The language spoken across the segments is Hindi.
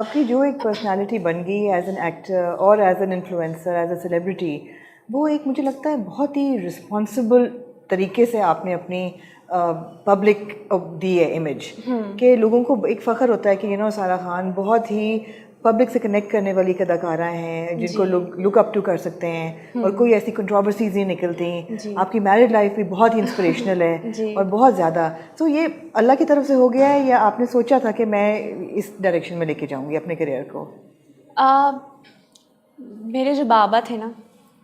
आपकी जो एक पर्सनालिटी बन गई एज एन एक्टर और as an influencer as a celebrity, वो एक मुझे लगता है बहुत ही रिस्पॉन्सिबल तरीके से आपने अपनी पब्लिक दी है इमेज कि लोगों को एक फ़ख्र होता है कि सारा खान बहुत ही पब्लिक से कनेक्ट करने वाली एक अदाकारा हैं जिनको लोग लुक अप टू कर सकते हैं और कोई ऐसी कंट्रोवर्सीज नहीं निकलती। आपकी मैरिड लाइफ भी बहुत ही इंस्पिरेशनल है और बहुत ज़्यादा। तो ये अल्लाह की तरफ से हो गया है या आपने सोचा था कि मैं इस डायरेक्शन में लेके जाऊंगी अपने करियर को? मेरे जो बाबा थे ना,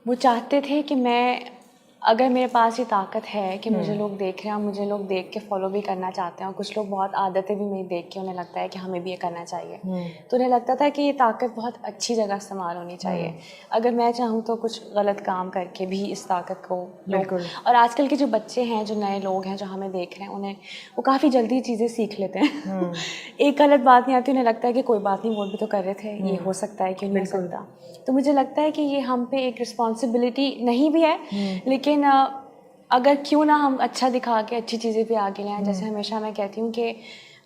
वो चाहते थे कि मैं, अगर मेरे पास ये ताकत है कि मुझे लोग देख रहे हैं और मुझे लोग देख के फॉलो भी करना चाहते हैं, और कुछ लोग बहुत आदतें भी मेरी देख के उन्हें लगता है कि हमें भी ये करना चाहिए, तो उन्हें लगता था कि ये ताकत बहुत अच्छी जगह इस्तेमाल होनी चाहिए। अगर मैं चाहूँ तो कुछ गलत काम करके भी इस ताकत को लोग, और आजकल के जो बच्चे हैं, जो नए लोग हैं जो हमें देख रहे हैं, उन्हें वो काफ़ी जल्दी चीज़ें सीख लेते हैं। एक गलत बात नहीं आती, उन्हें लगता है कि कोई बात नहीं, वो भी तो कर रहे थे, ये हो सकता है, क्यों नहीं हो सकता। तो मुझे लगता है कि ये हम पे एक रिस्पॉन्सिबिलिटी नहीं भी है, लेकिन अगर क्यों ना हम अच्छा दिखा के अच्छी चीज़ें पे आगे ले आएं। जैसे हमेशा मैं कहती हूँ कि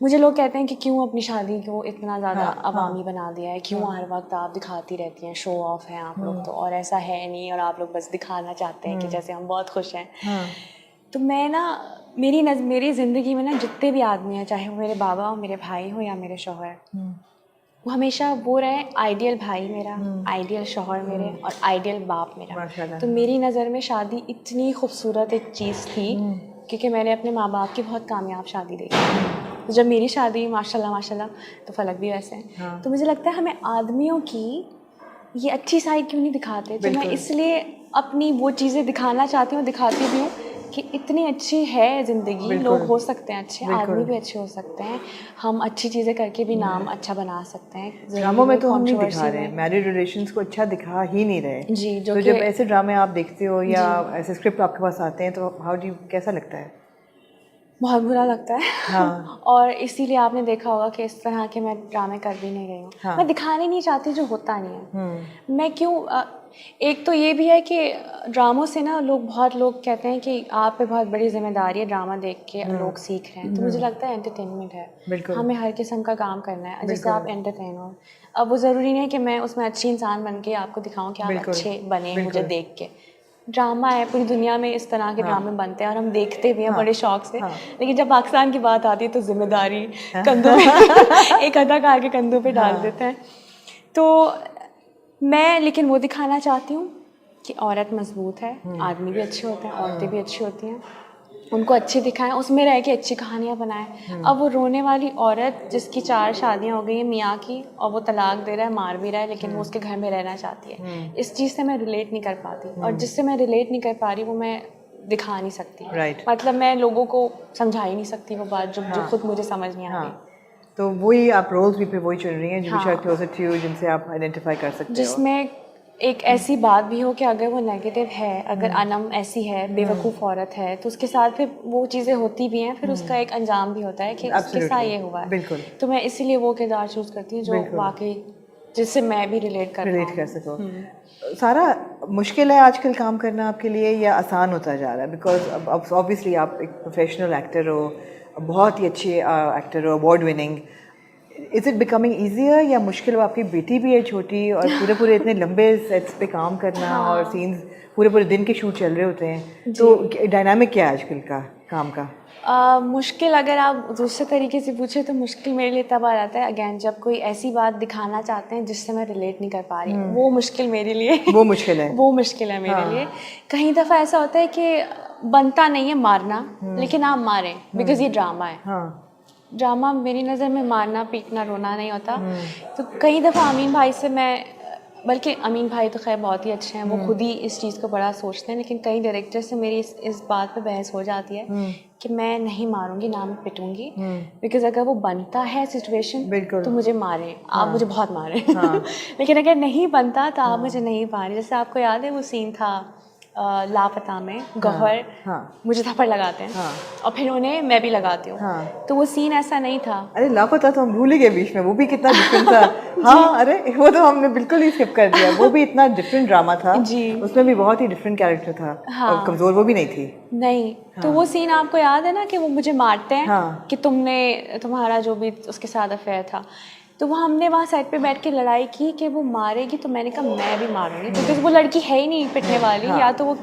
मुझे लोग कहते हैं कि क्यों अपनी शादी को इतना ज़्यादा अवामी बना दिया है, क्यों हर वक्त आप दिखाती रहती हैं, शो ऑफ हैं आप लोग तो, और ऐसा है नहीं, और आप लोग बस दिखाना चाहते हैं कि जैसे हम बहुत खुश हैं। तो मैं ना, मेरी ज़िंदगी में ना जितने भी आदमी हैं, चाहे वो मेरे बाबा हो, मेरे भाई हो या मेरे शौहर, वो हमेशा वो रहे आइडियल भाई मेरा, आइडियल शौहर मेरे, और आइडियल बाप मेरा। तो मेरी नज़र में शादी इतनी खूबसूरत एक चीज़ थी क्योंकि मैंने अपने माँ बाप की बहुत कामयाब शादी देखी। तो जब मेरी शादी माशाल्लाह माशाल्लाह, तो फलक भी वैसे हैं। तो मुझे लगता है हमें आदमियों की ये अच्छी साइड क्यों नहीं दिखाते। तो मैं इसलिए अपनी वो चीज़ें दिखाना चाहती हूँ, दिखाती भी हूँ कि इतनी अच्छी है ज़िंदगी, लोग हो सकते हैं अच्छे, आदमी भी अच्छे हो सकते हैं, हम अच्छी चीज़ें करके भी नाम अच्छा बना सकते हैं। ड्रामों में तो हम नहीं दिखा रहे, मैरिड रिलेशंस को अच्छा दिखा ही नहीं रहे जी, जो तो जब ऐसे ड्रामे आप देखते हो या ऐसे स्क्रिप्ट आपके पास आते हैं, तो हाउ डू, कैसा लगता है? बहुत बुरा लगता है। और इसीलिए आपने देखा होगा कि इस तरह के मैं ड्रामे कर भी नहीं रही हूँ। मैं दिखाने नहीं चाहती जो होता नहीं है। मैं क्यों एक तो ये भी है कि ड्रामों से ना बहुत लोग कहते हैं कि आप पे बहुत बड़ी जिम्मेदारी है, ड्रामा देख के लोग सीख रहे हैं। तो मुझे लगता है एंटरटेनमेंट है, हमें हर किस्म का काम करना है जिससे आप एंटरटेन हो। अब वो ज़रूरी नहीं है कि मैं उसमें अच्छी इंसान बन के आपको दिखाऊँ कि आप अच्छे बने मुझे देख के। ड्रामा है, पूरी दुनिया में इस तरह के ड्रामे बनते हैं और हम देखते भी हैं बड़े शौक से। लेकिन जब पाकिस्तान की बात आती है तो जिम्मेदारी कंधों पे एक अदाकार के कंधों पे डाल देते हैं। तो मैं लेकिन वो दिखाना चाहती हूँ कि औरत मजबूत है, आदमी भी अच्छे होते हैं, औरतें भी अच्छी होती हैं, उनको अच्छे दिखाएं, उसमें रह के अच्छी कहानियाँ बनाएं। अब वो रोने वाली औरत जिसकी 4 शादियाँ हो गई हैं मियाँ की, और वो तलाक दे रहा है, मार भी रहा है, लेकिन वो उसके घर में रहना चाहती है, इस चीज़ से मैं रिलेट नहीं कर पाती। और जिससे मैं रिलेट नहीं कर पा रही वो मैं दिखा नहीं सकती। मतलब मैं लोगों को समझा ही नहीं सकती वो बात जो खुद मुझे समझ नहीं आ रही। तो वही आप रोल्स भी पे वही चल रही हैं जो शायद क्लोजर टू यू, जिनसे आप आइडेंटिफाई कर सकते हो, जिसमें एक ऐसी बात भी हो कि अगर वो नेगेटिव है, अगर अनम ऐसी है, बेवकूफ़ औरत है, तो उसके साथ फिर वो चीज़ें होती भी हैं, फिर उसका एक अंजाम भी होता है कि उसके साथ ये हुआ है। तो मैं इसीलिए वो किरदार चूज़ करती हूँ जो वाकई जिससे मैं भी रिलेट कर सको। सारा मुश्किल है आजकल काम करना आपके लिए या आसान होता जा रहा है? बिकॉज अब ऑब्वियसली आप एक प्रोफेशनल एक्टर हो, बहुत ही अच्छे एक्टर हो, award winning. Is it becoming easier या मुश्किल? आपकी बेटी भी है छोटी और पूरे इतने लंबे सेट्स पे काम करना और सीन्स पूरे दिन के शूट चल रहे होते हैं, तो डायनामिक क्या है आजकल का काम का? मुश्किल अगर आप दूसरे तरीके से पूछे तो मुश्किल मेरे लिए तब आ जाता है अगेन जब कोई ऐसी बात दिखाना चाहते हैं जिससे मैं रिलेट नहीं कर पा रही। वो मुश्किल मेरे लिए वो मुश्किल है वो मुश्किल है मेरे लिए। कहीं दफ़ा ऐसा होता है कि बनता नहीं है मारना, लेकिन आप मारें बिकॉज ये ड्रामा है। ड्रामा मेरी नज़र में मारना पीटना रोना नहीं होता। तो कई दफ़ा अमीन भाई से मैं, बल्कि अमीन भाई तो खैर बहुत ही अच्छे हैं, वो खुद ही इस चीज़ को बड़ा सोचते हैं, लेकिन कई डायरेक्टर से मेरी इस बात पे बहस हो जाती है कि मैं नहीं मारूंगी ना मैं पिटूंगी, बिकॉज अगर वो बनता है सिचुएशन तो मुझे मारें, आप मुझे बहुत मारें। लेकिन अगर नहीं बनता तो आप मुझे नहीं मारें। जैसे आपको याद है वो सीन था लापता में गौहर मुझे थप्पड़ लगाते हैं और फिर उन्हें मैं भी लगाती हूँ, तो वो सीन ऐसा नहीं था। अरे लापता तो हम भूल ही गए बीच में, वो भी कितना डिफरेंट था। अरे वो तो हमने बिल्कुल ही स्किप कर दिया, वो भी इतना डिफरेंट ड्रामा था जी। उसमें भी बहुत ही डिफरेंट कैरेक्टर था और कमज़ोर वो भी नहीं थी। नहीं तो वो सीन आपको याद है ना कि वो मुझे मारते हैं कि तुम्हारा जो भी उसके साथ अफेयर था। तो वो हमने वहाँ साइड पे बैठ के लड़ाई की कि वो मारेगी, तो मैंने कहा मैं भी मारूंगी, क्योंकि वो लड़की है ही नहीं पिटने वाली, या तो वो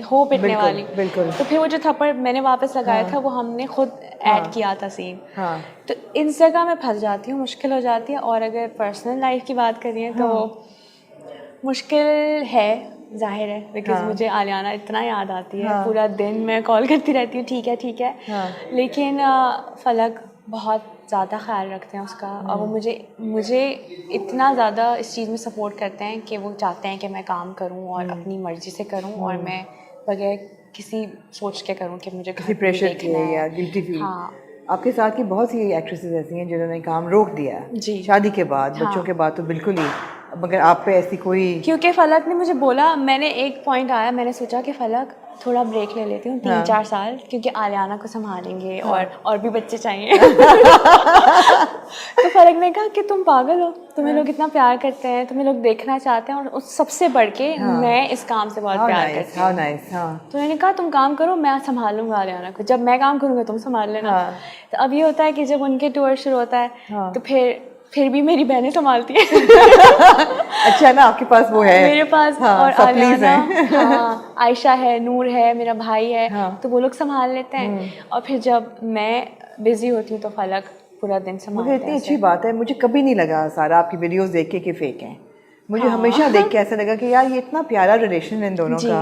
हो पिटने वाली। बिल्कुल। तो फिर वो जो थप्पड़ मैंने वापस लगाया था वो हमने खुद ऐड किया था सीन। तो इस जगह मैं फंस जाती हूँ, मुश्किल हो जाती है। और अगर पर्सनल लाइफ की बात करिए तो मुश्किल है, जाहिर है, बिकॉज मुझे आलियाना इतना याद आती है, पूरा दिन मैं कॉल करती रहती हूँ ठीक है ठीक है। लेकिन फलक बहुत ज़्यादा ख्याल रखते हैं उसका, और वो मुझे इतना ज़्यादा इस चीज़ में सपोर्ट करते हैं कि वो चाहते हैं कि मैं काम करूँ और अपनी मर्ज़ी से करूँ, और मैं बगैर किसी सोच के करूँ कि मुझे किसी प्रेशर के या गिल्टी फील। आपके साथ की बहुत सी एक्ट्रेसेस ऐसी हैं जिन्होंने काम रोक दिया जी शादी के बाद, बच्चों के बाद तो बिल्कुल ही, मगर आप पे ऐसी कोई? क्योंकि फलक ने मुझे बोला, मैंने एक पॉइंट आया, मैंने सोचा कि फलक थोड़ा ब्रेक ले लेती हूँ 3-4 साल, क्योंकि आलियाना को संभालेंगे और भी बच्चे चाहिए। तो फलक ने कहा कि तुम पागल हो, तुम्हें लोग इतना प्यार करते हैं, तुम्हें लोग देखना चाहते हैं, और उस सबसे बढ़ के मैं इस काम से बहुत प्यार करती हूँ। तो मैंने कहा तुम काम करो, मैं संभालूंगा आलियाना को, जब मैं काम करूँगा तुम संभाल लेना। तो अब ये होता है कि जब उनके टूर शुरू होता है तो फिर भी मेरी बहनें संभालती हैं। अच्छा ना, आपके पास वो है मेरे पास, और आलियाना, आयशा है, नूर है, मेरा भाई है, तो वो लोग संभाल लेते हैं। और फिर जब मैं बिजी होती हूँ तो फलक पूरा दिन संभालते हैं। मुझे इतनी अच्छी बात है, मुझे कभी नहीं लगा सारा आपकी वीडियोस देख के कि फेक हैं। मुझे हमेशा देख के ऐसा लगा कि यार ये इतना प्यारा रिलेशन है इन दोनों का,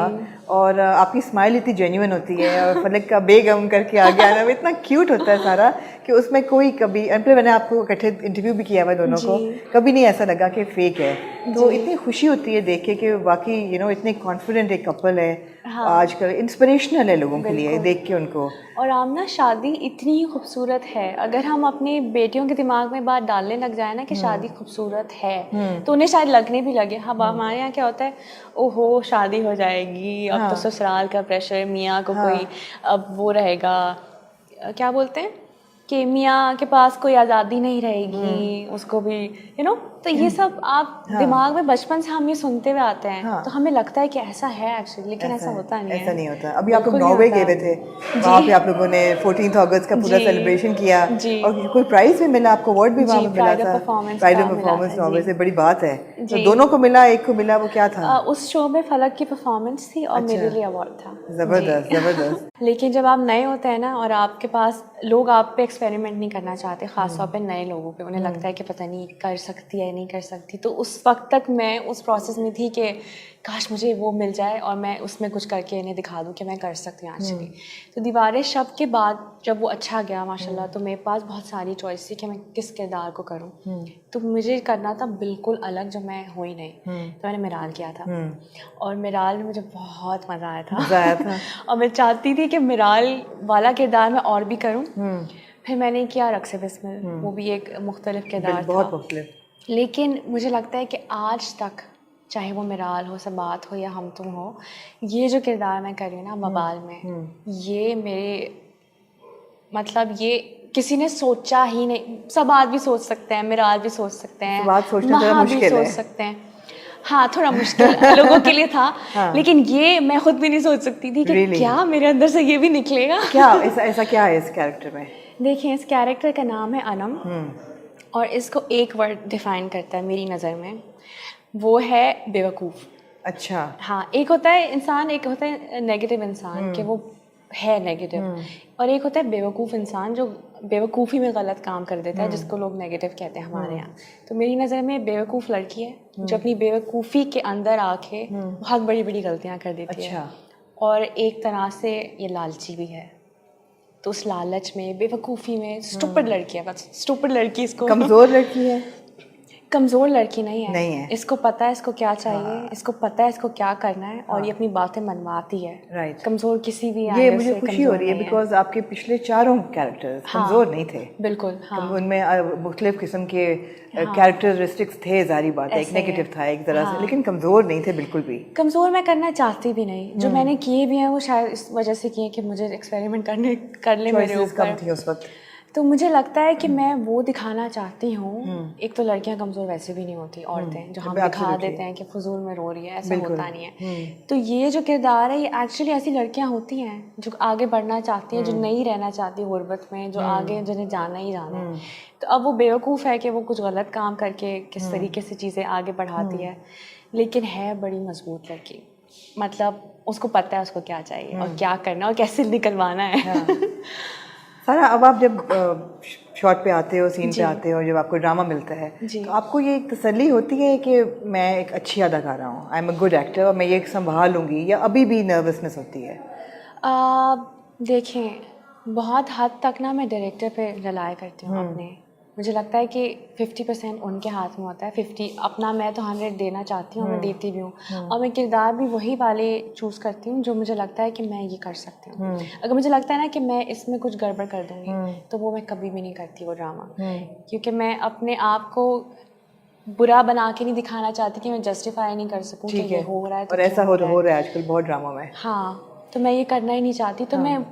और आपकी स्माइल इतनी जेन्युइन होती है, और फलक का बेगम करके आ गया ना, इतना क्यूट होता है सारा कि उसमें कोई कभी, मैंने आपको इकट्ठे इंटरव्यू भी किया हुआ दोनों को, कभी नहीं ऐसा लगा कि फेक है। तो इतनी खुशी होती है देख के कि वाकई इतने कॉन्फिडेंट एक कपल है। आजकल इंस्पिरेशनल है लोगों के लिए देख के उनको। और आमना, शादी इतनी ही खूबसूरत है, अगर हम अपनी बेटियों के दिमाग में बात डालने लग जाए ना कि शादी खूबसूरत है, तो उन्हें शायद लगने भी लगे। हाँ, हमारे यहाँ क्या होता है, ओहो शादी हो जाएगी, अब तो ससुराल का प्रेशर, मियाँ को कोई अब वो रहेगा, क्या बोलते हैं कि मियाँ के पास कोई आज़ादी नहीं रहेगी, उसको भी तो ये सब आप दिमाग में बचपन से हम ये सुनते हुए आते हैं। तो हमें लगता है कि ऐसा है एक्चुअली, लेकिन ऐसा होता नहीं है। ऐसा नहीं होता। अभी आप लोग नॉर्वे गए हुए थे, वहाँ पे आप लोगों ने 14 अगस्त का पूरा सेलिब्रेशन किया, और कोई प्राइज भी मिला आपको, अवार्ड भी वहाँ पे मिला था, प्राइड ऑफ परफॉर्मेंस नॉर्वे से, बड़ी बात है। तो दोनों को मिला, एक को मिला, वो क्या था? उस शो में फलक की परफॉर्मेंस थी और मेरे लिए अवार्ड था। जबरदस्त जबरदस्त। लेकिन जब आप नए होते हैं ना, और आपके पास लोग आप पे एक्सपेरिमेंट नहीं करना चाहते, खासतौर पे नए लोगों पे, उन्हें लगता है कि पता नहीं कर सकती है नहीं कर सकती, तो उस वक्त तक मैं उस प्रोसेस में थी कि काश मुझे वो मिल जाए और मैं उसमें कुछ करके इन्हें दिखा दूं कि मैं कर सकती हूँ एक्चुअली। तो दीवारें शब के बाद जब वो अच्छा गया माशाल्लाह, तो मेरे पास बहुत सारी चॉइस थी कि मैं किस किरदार को करूँ। तो मुझे करना था बिल्कुल अलग, जो मैं हो ही नहीं। तो मैंने मिराल किया था, और मिराल में मुझे बहुत मज़ा आया था। और मैं चाहती थी कि मिराल वाला किरदार मैं और भी करूँ। फिर मैंने किया रक्स बिस्मिल, वो भी एक मुख्तलिफ किरदार था, बहुत मुख्तलिफ। लेकिन मुझे लगता है कि आज तक, चाहे वो मिराल हो, सबात हो, या हम तुम हो, ये जो किरदार मैं कर रही हूँ ना बबाल में, ये मेरे मतलब ये किसी ने सोचा ही नहीं। सबात भी सोच सकते हैं, मिराल भी सोच सकते हैं, महा भी सोच सकते हैं। हाँ, थोड़ा मुश्किल लोगों के लिए था। लेकिन ये मैं खुद भी नहीं सोच सकती थी कि क्या मेरे अंदर से ये भी निकलेगा। क्या ऐसा क्या है इस कैरेक्टर में? देखिए, इस कैरेक्टर का नाम है अनम, और इसको एक वर्ड डिफाइन करता है मेरी नज़र में, वो है बेवकूफ़। अच्छा। हाँ, एक होता है इंसान, एक होता है नेगेटिव इंसान कि वो है नेगेटिव, और एक होता है बेवकूफ़ इंसान जो बेवकूफ़ी में गलत काम कर देता है, जिसको लोग नेगेटिव कहते हैं हमारे यहाँ। तो मेरी नज़र में बेवकूफ़ लड़की है जो अपनी बेवकूफ़ी के अंदर आके बहुत बड़ी बड़ी गलतियाँ कर देती है, और एक तरह से ये लालची भी है। तो उस लालच में, बेवकूफ़ी में, स्टूपिड लड़की है, बस स्टूपिड लड़की। इसको कमज़ोर लड़की है? कमज़ोर लड़की नहीं है। इसको पता है इसको क्या चाहिए, इसको पता है इसको क्या करना है, और ये अपनी बातें मनवाती है। राइट। कमज़ोर किसी भी ये मुझे खुशी हो रही है, बिकॉज आपके पिछले चारों कैरेक्टर्स कमज़ोर नहीं थे। बिल्कुल। उनमें मुख्तलिफ किस्म के कैरेक्टरिस्टिक्स थे, जारी बात है, एक नेगेटिव था एक तरह से, लेकिन कमज़ोर नहीं थे बिल्कुल भी। कमज़ोर मैं करना चाहती भी नहीं। जो मैंने किए भी हैं वो शायद इस वजह से किए कि मुझे एक्सपेरिमेंट कर ले मेरे ऊपर। कम थी उस वक्त, तो मुझे लगता है कि मैं वो दिखाना चाहती हूँ। एक तो लड़कियां कमज़ोर वैसे भी नहीं होती, औरतें जो हम दिखा देते हैं कि फजूल में रो रही है, ऐसा होता नहीं है। तो ये जो किरदार है, ये एक्चुअली ऐसी लड़कियां होती हैं जो आगे बढ़ना चाहती हैं, जो नहीं रहना चाहती गुर्बत में, जो आगे जिन्हें जाना ही जाना है। तो अब वो बेवकूफ़ है कि वो कुछ गलत काम करके किस तरीके से चीज़ें आगे बढ़ाती है, लेकिन है बड़ी मजबूत लड़की। मतलब उसको पता है उसको क्या चाहिए और क्या करना और कैसे निकलवाना है। सारा, अब आप जब शॉट पे आते हो, सीन पे आते हो, जब आपको ड्रामा मिलता है, तो आपको ये एक तसल्ली होती है कि मैं एक अच्छी अदाकारा हूँ, I am a good actor और मैं ये संभाल लूँगी, या अभी भी नर्वसनेस होती है? देखें, बहुत हद तक ना मैं डायरेक्टर पे रिलाय करती हूँ अपने। मुझे लगता है कि 50% उनके हाथ में होता है, 50 अपना मैं तो 100 देना चाहती हूँ, मैं देती भी हूँ। और मैं किरदार भी वही वाले चूज़ करती हूँ जो मुझे लगता है कि मैं ये कर सकती हूँ। अगर मुझे लगता है ना कि मैं इसमें कुछ गड़बड़ कर दूँगी, तो वो मैं कभी भी नहीं करती वो ड्रामा, क्योंकि मैं अपने आप को बुरा बना के नहीं दिखाना चाहती कि मैं जस्टिफाई नहीं कर सकूँ कि ये हो रहा है तो और ऐसा क्यों हो रहा है आजकल बहुत ड्रामा में। हाँ, तो मैं ये करना ही नहीं चाहती, तो मैं